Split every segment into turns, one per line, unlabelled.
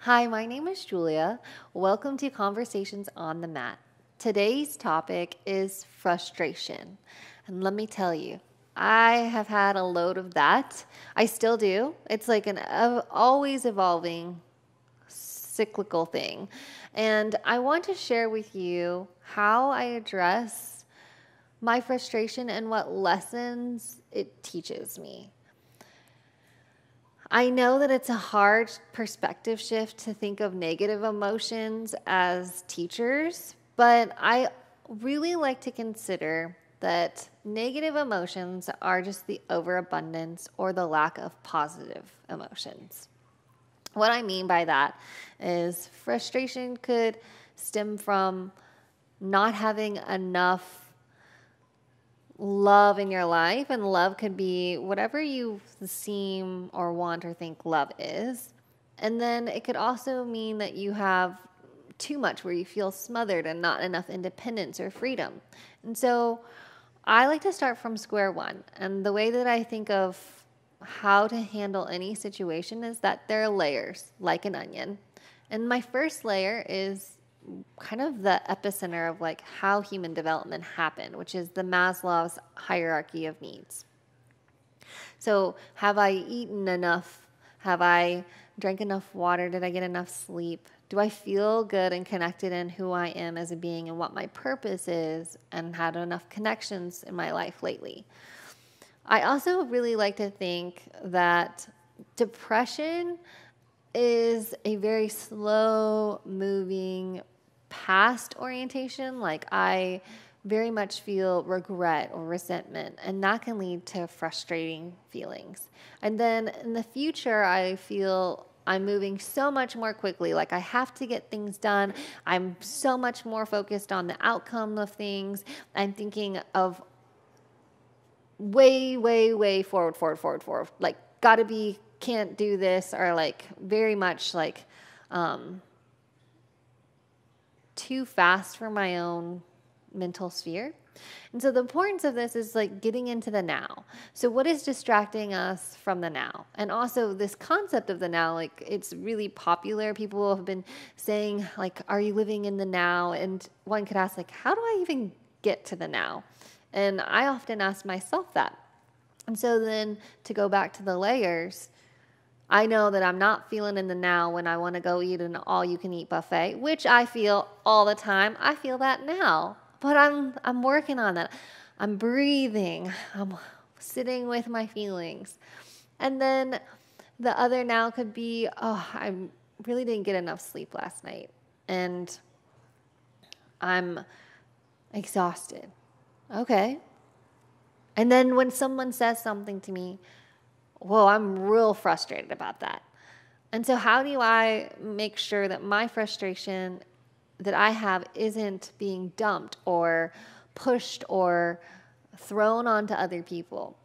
Hi, my name is Julia. Welcome to Conversations on the Mat. Today's topic is frustration. And let me tell you, I have had a load of that. I still do. It's like an always evolving cyclical thing. And I want to share with you how I address my frustration and what lessons it teaches me. I know that it's a hard perspective shift to think of negative emotions as teachers, but I really like to consider that negative emotions are just the overabundance or the lack of positive emotions. What I mean by that is frustration could stem from not having enough love in your life, and love could be whatever you seem or want or think love is. And then it could also mean that you have too much where you feel smothered and not enough independence or freedom. And so I like to start from square one. And the way that I think of how to handle any situation is that there are layers, like an onion. And my first layer is kind of the epicenter of like how human development happened, which is the Maslow's hierarchy of needs. So have I eaten enough? Have I drank enough water? Did I get enough sleep? Do I feel good and connected in who I am as a being and what my purpose is, and had enough connections in my life lately? I also really like to think that depression is a very slow moving past orientation. Like I very much feel regret or resentment, and that can lead to frustrating feelings. And then in the future, I feel I'm moving so much more quickly. Like I have to get things done. I'm so much more focused on the outcome of things. I'm thinking of way forward. Like gotta be, can't do this, or like very much like too fast for my own mental sphere. And so the importance of this is like getting into the now. So what is distracting us from the now? And also this concept of the now, like it's really popular. People have been saying like, are you living in the now? And one could ask like, how do I even get to the now? And I often ask myself that. And so then to go back to the layers, I know that I'm not feeling in the now when I want to go eat an all-you-can-eat buffet, which I feel all the time. I feel that now, but I'm working on that. I'm breathing. I'm sitting with my feelings. And then the other now could be, I really didn't get enough sleep last night, and I'm exhausted. Okay. And then when someone says something to me, whoa, I'm real frustrated about that. And so how do I make sure that my frustration that I have isn't being dumped or pushed or thrown onto other people?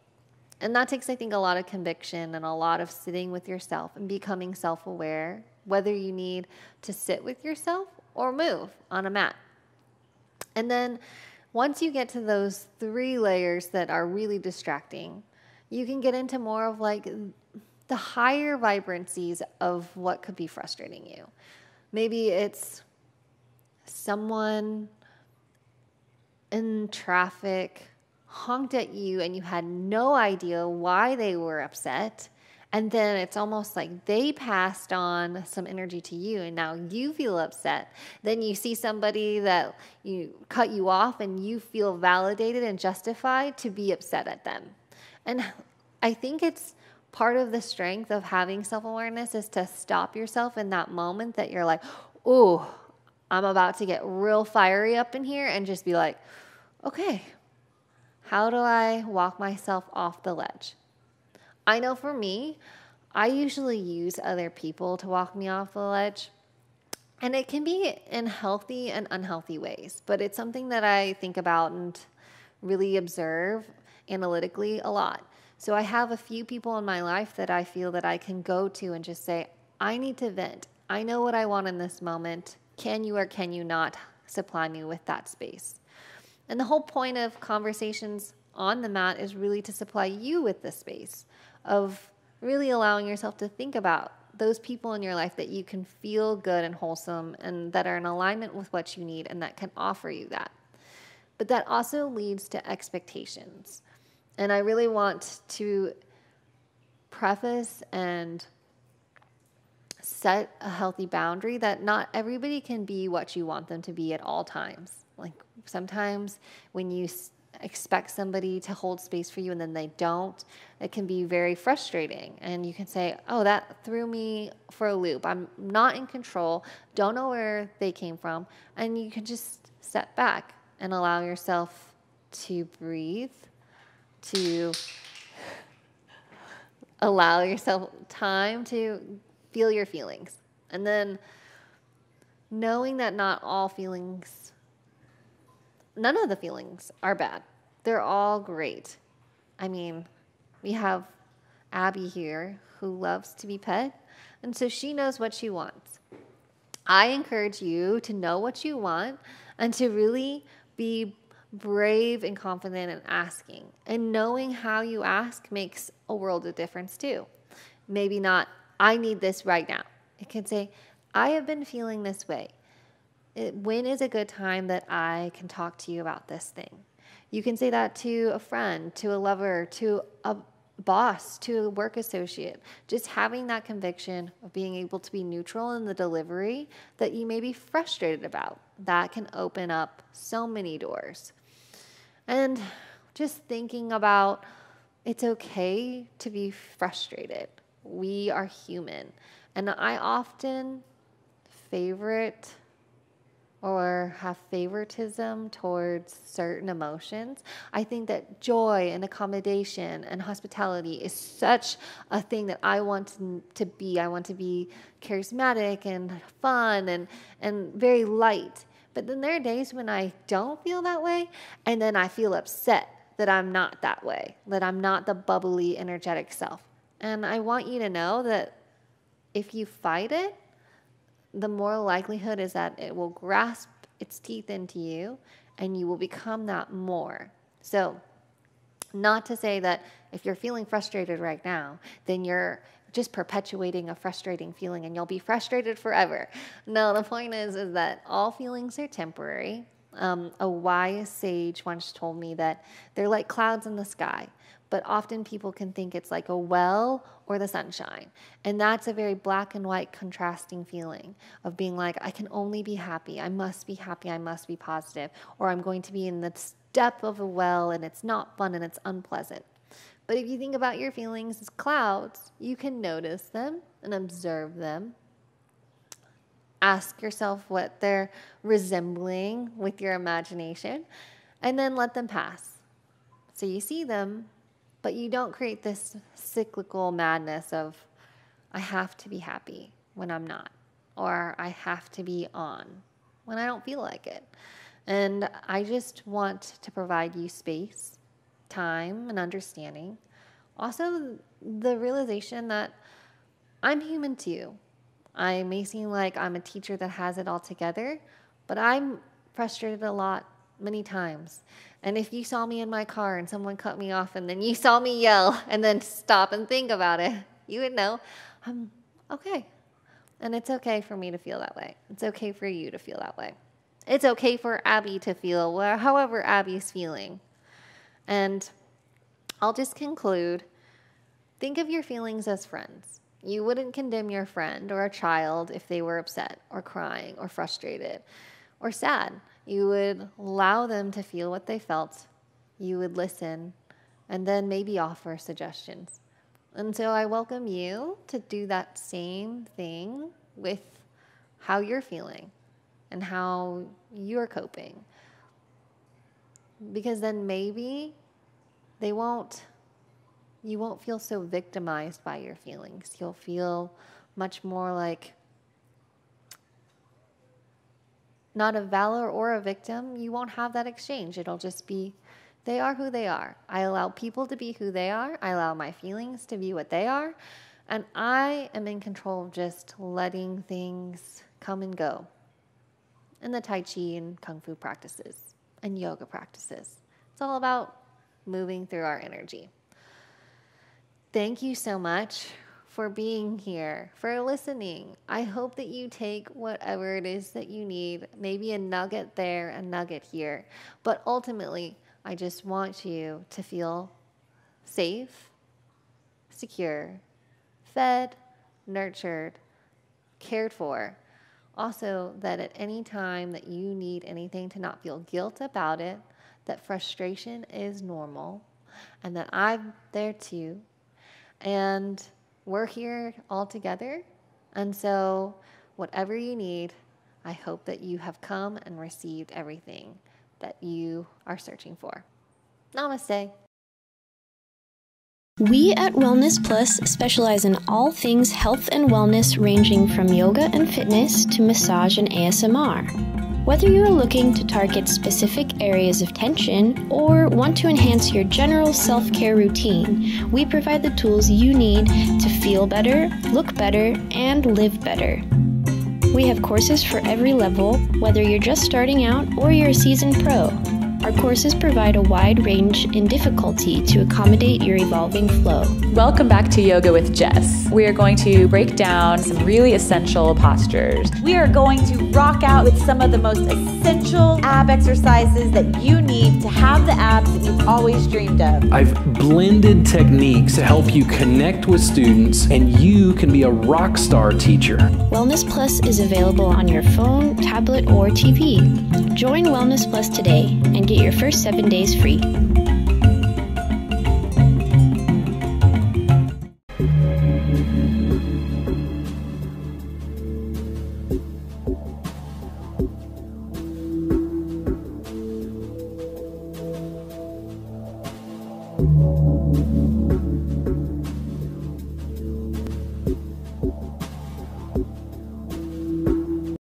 And that takes, I think, a lot of conviction and a lot of sitting with yourself and becoming self-aware, whether you need to sit with yourself or move on a mat. And then once you get to those 3 layers that are really distracting, you can get into more of like the higher vibrancies of what could be frustrating you. Maybe it's someone in traffic honked at you and you had no idea why they were upset. And then it's almost like they passed on some energy to you and now you feel upset. Then you see somebody that you cut you off and you feel validated and justified to be upset at them. And I think it's part of the strength of having self-awareness is to stop yourself in that moment that you're like, oh, I'm about to get real fiery up in here, and just be like, okay, how do I walk myself off the ledge? I know for me, I usually use other people to walk me off the ledge. And it can be in healthy and unhealthy ways, but it's something that I think about and really observe analytically a lot. So I have a few people in my life that I feel that I can go to and just say, I need to vent. I know what I want in this moment. Can you or can you not supply me with that space? And the whole point of conversations on the mat is really to supply you with the space of really allowing yourself to think about those people in your life that you can feel good and wholesome and that are in alignment with what you need and that can offer you that. But that also leads to expectations. And I really want to preface and set a healthy boundary that not everybody can be what you want them to be at all times. Like sometimes when you expect somebody to hold space for you and then they don't, it can be very frustrating. And you can say, oh, that threw me for a loop. I'm not in control, don't know where they came from. And you can just step back and allow yourself to breathe, to allow yourself time to feel your feelings. And then knowing that not all feelings, none of the feelings are bad. They're all great. I mean, we have Abby here who loves to be pet, and so she knows what she wants. I encourage you to know what you want and to really be brave and confident in asking. And knowing how you ask makes a world of difference too. Maybe not, I need this right now. It can say, I have been feeling this way. When is a good time that I can talk to you about this thing? You can say that to a friend, to a lover, to a boss, to a work associate. Just having that conviction of being able to be neutral in the delivery that you may be frustrated about. That can open up so many doors. And just thinking about it's okay to be frustrated. We are human. And I often favorite or have favoritism towards certain emotions. I think that joy and accommodation and hospitality is such a thing that I want to be. I want to be charismatic and fun and very light. But then there are days when I don't feel that way, and then I feel upset that I'm not that way, that I'm not the bubbly, energetic self. And I want you to know that if you fight it, the more likelihood is that it will grasp its teeth into you and you will become that more. So, not to say that if you're feeling frustrated right now, then you're just perpetuating a frustrating feeling and you'll be frustrated forever. No, the point is that all feelings are temporary. A wise sage once told me that they're like clouds in the sky. But often people can think it's like a well or the sunshine. And that's a very black and white contrasting feeling of being like, I can only be happy. I must be happy. I must be positive. Or I'm going to be in the depth of a well and it's not fun and it's unpleasant. But if you think about your feelings as clouds, you can notice them and observe them. Ask yourself what they're resembling with your imagination and then let them pass. So you see them, but you don't create this cyclical madness of, I have to be happy when I'm not, or I have to be on when I don't feel like it. And I just want to provide you space, time, and understanding. Also, the realization that I'm human too. I may seem like I'm a teacher that has it all together, but I'm frustrated a lot, many times. And if you saw me in my car and someone cut me off and then you saw me yell and then stop and think about it, you would know I'm okay. And it's okay for me to feel that way. It's okay for you to feel that way. It's okay for Abby to feel however Abby's feeling. And I'll just conclude. Think of your feelings as friends. You wouldn't condemn your friend or a child if they were upset or crying or frustrated or sad. You would allow them to feel what they felt. You would listen and then maybe offer suggestions. And so I welcome you to do that same thing with how you're feeling and how you're coping. Because then maybe you won't feel so victimized by your feelings. You'll feel much more like not a valor or a victim. You won't have that exchange. It'll just be, they are who they are. I allow people to be who they are. I allow my feelings to be what they are. And I am in control of just letting things come and go. And the Tai Chi and Kung Fu practices and yoga practices. It's all about moving through our energy. Thank you so much for being here, for listening. I hope that you take whatever it is that you need, maybe a nugget there, a nugget here. But ultimately, I just want you to feel safe, secure, fed, nurtured, cared for. Also, that at any time that you need anything, to not feel guilt about it, that frustration is normal, and that I'm there too. And we're here all together. And so whatever you need, I hope that you have come and received everything that you are searching for. Namaste.
We at Wellness Plus specialize in all things health and wellness, ranging from yoga and fitness to massage and ASMR. Whether you are looking to target specific areas of tension or want to enhance your general self-care routine, we provide the tools you need to feel better, look better, and live better. We have courses for every level, whether you're just starting out or you're a seasoned pro. Our courses provide a wide range in difficulty to accommodate your evolving flow.
Welcome back to Yoga with Jess. We are going to break down some really essential postures.
We are going to rock out with some of the most essential ab exercises that you need to have the abs that you've always dreamed of.
I've blended techniques to help you connect with students, and you can be a rock star teacher.
Wellness Plus is available on your phone, tablet, or TV. Join Wellness Plus today and get your first 7 days free.